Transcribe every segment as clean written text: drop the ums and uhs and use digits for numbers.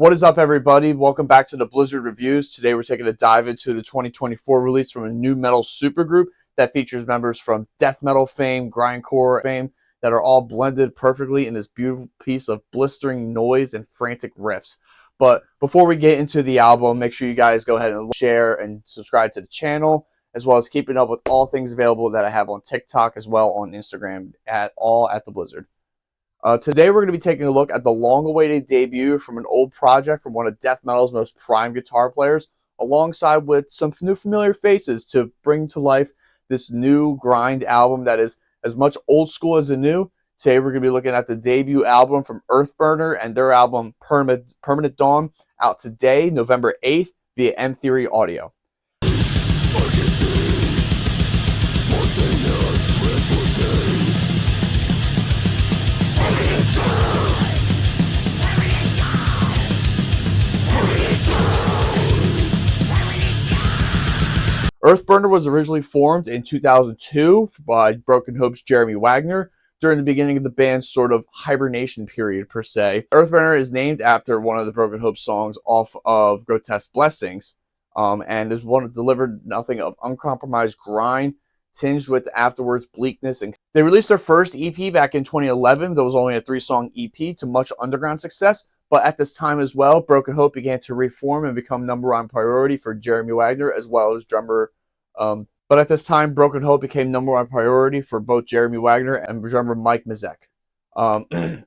What is up, everybody? Welcome back to the Blizzard Reviews. Today we're taking a dive into the 2024 release from a new metal supergroup that features members from death metal fame, grindcore fame, that are all blended perfectly in this beautiful piece of blistering noise and frantic riffs. But before we get into the album, make sure you guys go ahead and share and subscribe to the channel, as well as keeping up with all things available that I have on TikTok as well on Instagram at the Blizzard. Today we're going to be taking a look at the long-awaited debut from an old project from one of death metal's most prime guitar players, alongside with some new familiar faces to bring to life this new grind album that is as much old school as the new. Today we're going to be looking at the debut album from Earthburner and their album Permanent Dawn, out today, November 8th, via M Theory Audio. Earthburner was originally formed in 2002 by Broken Hope's Jeremy Wagner during the beginning of the band's sort of hibernation period, per se. Earthburner is named after one of the Broken Hope songs off of Grotesque Blessings, and is one that delivered nothing of uncompromised grind, tinged with afterwards bleakness. And they released their first EP back in 2011. That was only a 3-song EP to much underground success. But at this time as well, Broken Hope began to reform and become #1 priority for Jeremy Wagner, as well as drummer. But at this time, Broken Hope became #1 priority for both Jeremy Wagner and drummer Mike Mazek.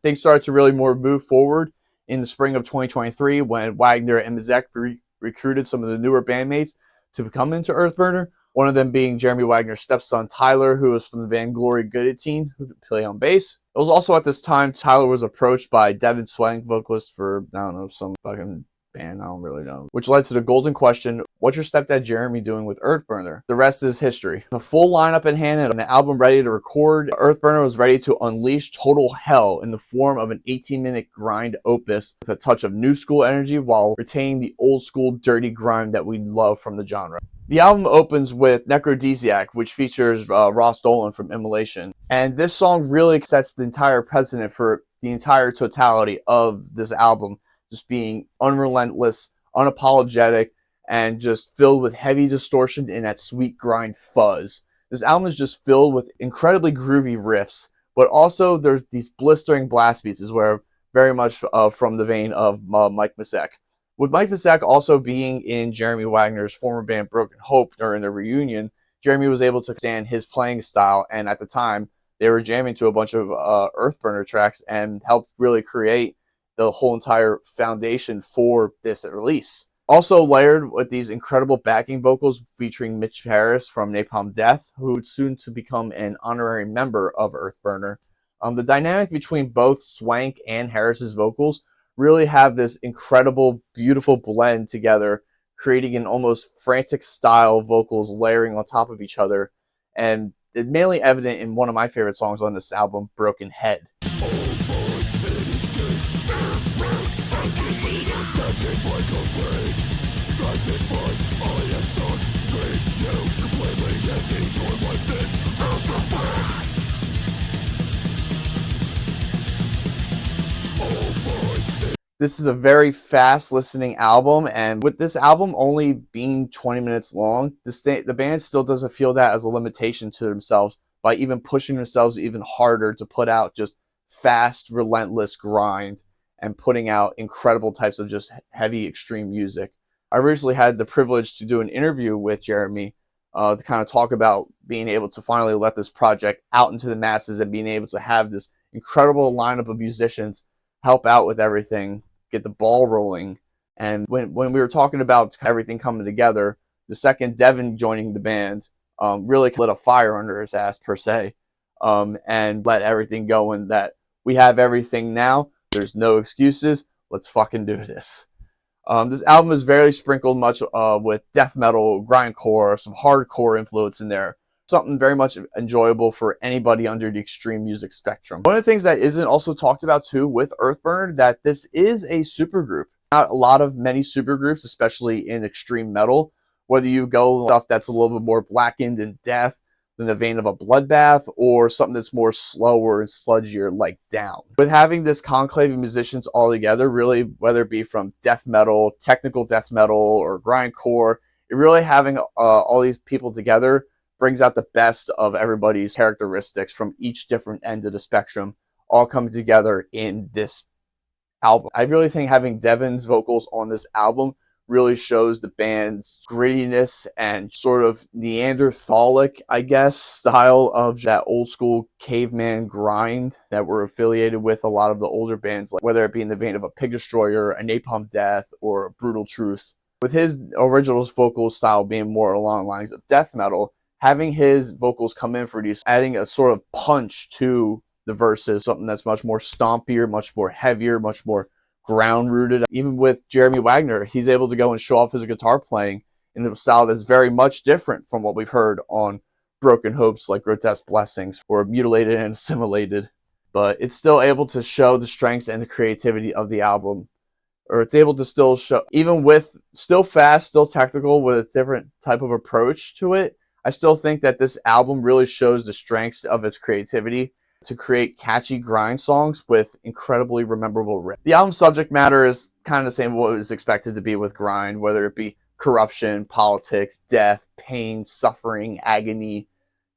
Things started to really move forward in the spring of 2023 when Wagner and Mazek recruited some of the newer bandmates to come into Earthburner. One of them being Jeremy Wagner's stepson, Tyler, who was from the band Glory Gooditine, who could play on bass. It was also at this time Tyler was approached by Devin Swank, vocalist for, I don't know, some fucking band, I don't really know, which led to the golden question: what's your stepdad Jeremy doing with Earthburner? The rest is history. The full lineup in hand and an album ready to record, Earthburner was ready to unleash total hell in the form of an 18-minute grind opus with a touch of new school energy while retaining the old school dirty grind that we love from the genre. The album opens with Necrodesiac, which features Ross Dolan from Immolation. And this song really sets the entire precedent for the entire totality of this album, just being unrelentless, unapologetic, and just filled with heavy distortion and that sweet grind fuzz. This album is just filled with incredibly groovy riffs, but also there's these blistering blast beats, as well, very much from the vein of Mike Mazek. With Mike Mazek also being in Jeremy Wagner's former band Broken Hope during the reunion, Jeremy was able to stand his playing style, and at the time, they were jamming to a bunch of Earthburner tracks and helped really create the whole entire foundation for this release. Also layered with these incredible backing vocals featuring Mitch Harris from Napalm Death, who would soon to become an honorary member of Earthburner. The dynamic between both Swank and Harris's vocals really have this incredible, beautiful blend together, creating an almost frantic style vocals layering on top of each other, and it's mainly evident in one of my favorite songs on this album, Broken Head. This is a very fast listening album, and with this album only being 20 minutes long, the band still doesn't feel that as a limitation to themselves by even pushing themselves even harder to put out just fast, relentless grind and putting out incredible types of just heavy, extreme music. I recently had the privilege to do an interview with Jeremy to kind of talk about being able to finally let this project out into the masses and being able to have this incredible lineup of musicians help out with everything, get the ball rolling. And when we were talking about everything coming together, the second Devin joining the band really lit a fire under his ass, per se, and let everything go, and that we have everything now. There's no excuses. Let's fucking do this. This album is very sprinkled much with death metal, grindcore, some hardcore influence in there. Something very much enjoyable for anybody under the extreme music spectrum. One of the things that isn't also talked about too with Earthburner, that this is a supergroup. Not a lot of many supergroups, especially in extreme metal, whether you go stuff that's a little bit more blackened in death, in the vein of a bloodbath, or something that's more slower and sludgier like Down. With having this conclave of musicians all together, really, whether it be from death metal, technical death metal, or grindcore, really having all these people together brings out the best of everybody's characteristics from each different end of the spectrum, all coming together in this album. I really think having Devin's vocals on this album really shows the band's grittiness and sort of Neanderthalic, I guess, style of that old school caveman grind that we're affiliated with a lot of the older bands, like whether it be in the vein of a Pig Destroyer, a Napalm Death, or a Brutal Truth. With his original vocal style being more along the lines of death metal, having his vocals come in for these, adding a sort of punch to the verses, something that's much more stompier, much more heavier, much more ground rooted. Even with Jeremy Wagner, he's able to go and show off his guitar playing in a style that's very much different from what we've heard on Broken Hopes, like Grotesque Blessings or Mutilated and Assimilated. But it's still able to show the strengths and the creativity of the album, or it's able to still show, even with still fast, still technical, with a different type of approach to it. I still think that this album really shows the strengths of its creativity to create catchy grind songs with incredibly memorable riffs. The album's subject matter is kind of the same as what was expected to be with grind, whether it be corruption, politics, death, pain, suffering, agony,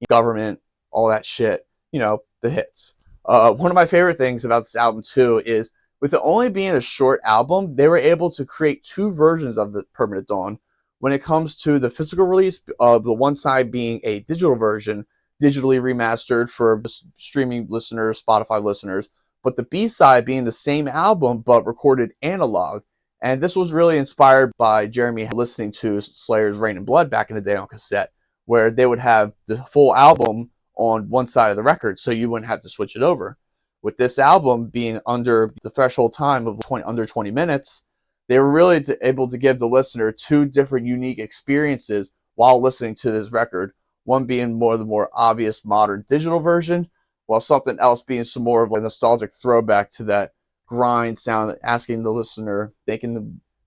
government, all that shit. You know, the hits. One of my favorite things about this album too is, with it only being a short album, they were able to create two versions of the Permanent Dawn. When it comes to the physical release, the one side being a digital version, digitally remastered for streaming listeners, Spotify listeners, but the B-side being the same album but recorded analog. And this was really inspired by Jeremy listening to Slayer's Rain and Blood back in the day on cassette, where they would have the full album on one side of the record, so you wouldn't have to switch it over. With this album being under the threshold time of under 20 minutes, they were really able to give the listener two different unique experiences while listening to this record. One being the more obvious modern digital version, while something else being some more of a nostalgic throwback to that grind sound, asking the listener, making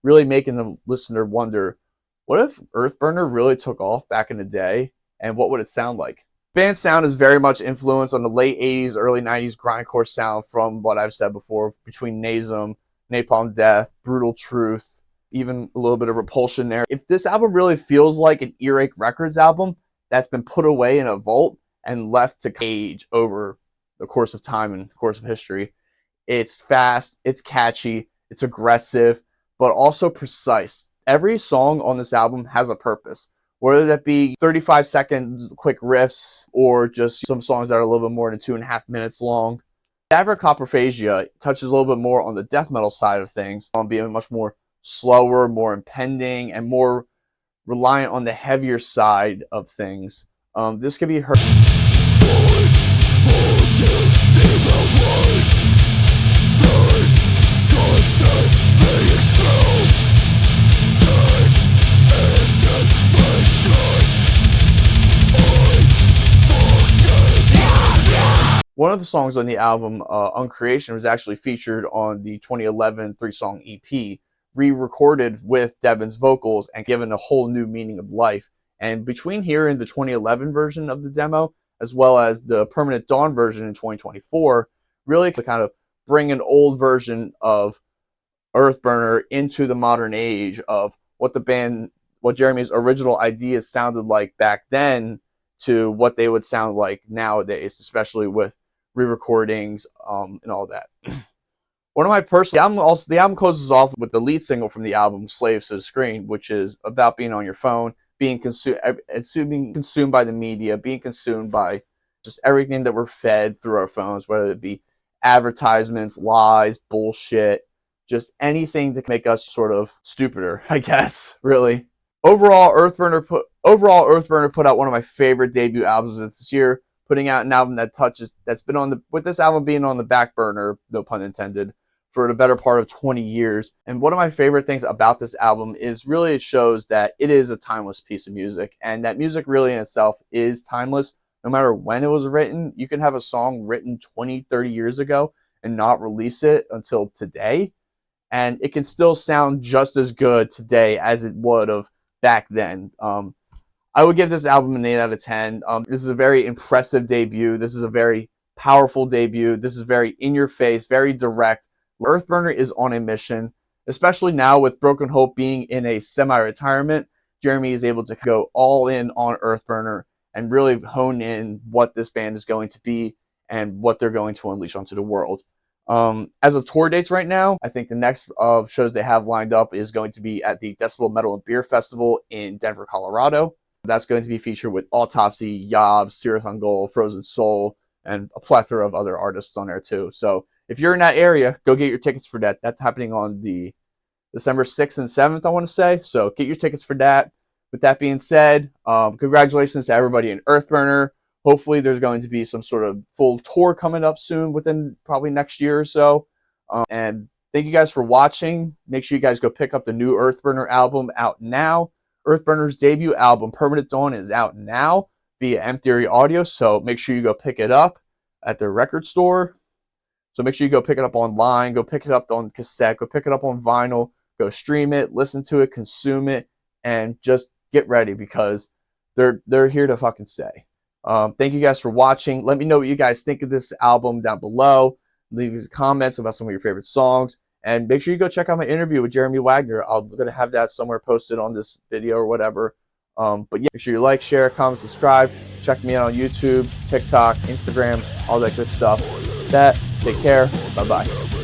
the listener wonder, what if Earthburner really took off back in the day, and what would it sound like? Band's sound is very much influenced on the late 80s, early 90s grindcore sound from what I've said before, between Nasum, Napalm Death, Brutal Truth, even a little bit of Repulsion there. If this album really feels like an Earache Records album that's been put away in a vault and left to age over the course of time and the course of history, it's fast, it's catchy, it's aggressive, but also precise. Every song on this album has a purpose, whether that be 35-second quick riffs or just some songs that are a little bit more than 2.5 minutes long. Coprophagia touches a little bit more on the death metal side of things, on being much more slower, more impending, and more reliant on the heavier side of things. This could be heard. One of the songs on the album, Uncreation, was actually featured on the 2011 3-song EP, re-recorded with Devin's vocals and given a whole new meaning of life. And between hearing the 2011 version of the demo, as well as the Permanent Dawn version in 2024, really to kind of bring an old version of Earthburner into the modern age of what Jeremy's original ideas sounded like back then to what they would sound like nowadays, especially with re-recordings and all that. One of my personal, the album closes off with the lead single from the album, Slaves to the Screen, which is about being on your phone, being consumed by the media, being consumed by just everything that we're fed through our phones, whether it be advertisements, lies, bullshit, just anything to make us sort of stupider, I guess, really. Overall, Earthburner put out one of my favorite debut albums this year, putting out an album that's been with this album being on the back burner, no pun intended, for the better part of 20 years. And one of my favorite things about this album is really it shows that it is a timeless piece of music, and that music really in itself is timeless. No matter when it was written, you can have a song written 20, 30 years ago and not release it until today, and it can still sound just as good today as it would have back then. I would give this album an 8 out of 10. This is a very impressive debut. This is a very powerful debut. This is very in your face, very direct. Earthburner is on a mission, especially now with Broken Hope being in a semi-retirement. Jeremy is able to go all in on Earthburner and really hone in what this band is going to be and what they're going to unleash onto the world. As of tour dates right now, I think the next shows they have lined up is going to be at the Decibel Metal and Beer Festival in Denver, Colorado. That's going to be featured with Autopsy, Yob, Sirathon Gold, Frozen Soul, and a plethora of other artists on there too. So if you're in that area, go get your tickets for that. That's happening on the December 6th and 7th, I want to say. So get your tickets for that. With that being said, congratulations to everybody in Earthburner. Hopefully there's going to be some sort of full tour coming up soon within probably next year or so. And thank you guys for watching. Make sure you guys go pick up the new Earthburner album out now. Earthburner's debut album, Permanent Dawn, is out now via M Theory Audio, so make sure you go pick it up at their record store. So make sure you go pick it up online, go pick it up on cassette, go pick it up on vinyl, go stream it, listen to it, consume it, and just get ready because they're here to fucking stay. Thank you guys for watching. Let me know what you guys think of this album down below. Leave comments about some of your favorite songs. And make sure you go check out my interview with Jeremy Wagner. I'm going to have that somewhere posted on this video or whatever. But yeah, make sure you like, share, comment, subscribe. Check me out on YouTube, TikTok, Instagram, all that good stuff. Take care. Bye-bye.